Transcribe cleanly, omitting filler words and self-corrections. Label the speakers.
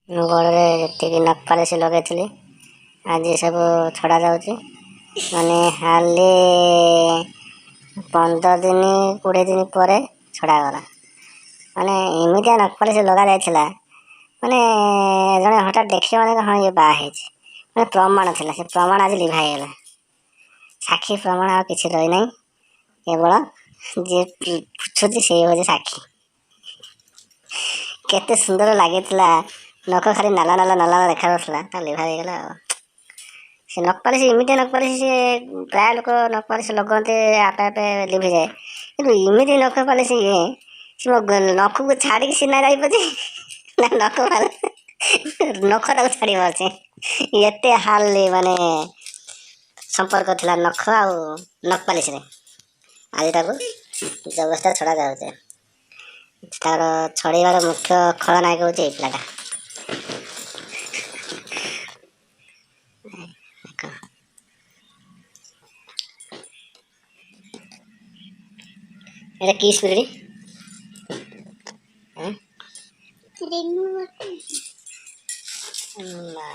Speaker 1: ମୁଁ ଗୋଡ଼ରେ ଯେତିକି ନଖପାଲିସ୍ ଲଗାଇଥିଲି ଆଜି ସବୁ ଛଡ଼ା ଯାଉଛି। ମାନେ ହାର୍ଲି 15 ଦିନ 20 ଦିନ ପରେ ଛଡ଼ାଗଲା। ମାନେ ଏମିତିଆ ନଖପାଲିସ୍ ଲଗା ଯାଇଥିଲା, ମାନେ ଜଣେ ହଠାତ୍ ଦେଖିବ ମାନେ ହଁ ଇଏ ବାହା ହେଇଛି, ମାନେ ପ୍ରମାଣ ଥିଲା। ସେ ପ୍ରମାଣ ଆଜି ଲିଭା ହେଇଗଲା। ସାକ୍ଷୀ ପ୍ରମାଣ ଆଉ କିଛି ରହିନାହିଁ, କେବଳ ଯିଏ ପୁଛୁଛି ସେଇ ହେଉଛି ସାକ୍ଷୀ। କେତେ ସୁନ୍ଦର ଲାଗିଥିଲା, ନଖ ଖାଲି ନାଲା ନାଲା ନାଲା ନାଲା ଦେଖାଯାଉଥିଲା, ତା ଲିଭା ହେଇଗଲା ଆଉ। ସେ ନଖପାଲିସ୍ ଏମିତିଆ ନଖପାଲିସ୍, ସେ ପ୍ରାୟ ଲୋକ ନଖପାଲିସ୍ ଲଗାନ୍ତି ଆପେ ଆପେ ଲିଭିଯାଏ, କିନ୍ତୁ ଏମିତି ନଖପାଲିସ୍ ସେ ନଖକୁ ଛାଡ଼ିକି ସିନା ଯାଇପାରୁଛି ନା ନଖଟାକୁ ଛାଡ଼ି ପାରୁଛି। ଏତେ ହାର୍ଲି ମାନେ ସମ୍ପର୍କ ଥିଲା ନଖ ଆଉ ନଖପାଲିସ୍ରେ। ଆଜି ତାକୁ ଜବରଦସ୍ତ ଛଡ଼ା ଯାଉଛି। ତାର ଛଡ଼େଇବାର ମୁଖ୍ୟ ଖଳନାୟକ ହେଉଛି ଏଇ ପିଲାଟା। এটা কি স্পিরিট? হ্যাঁ? না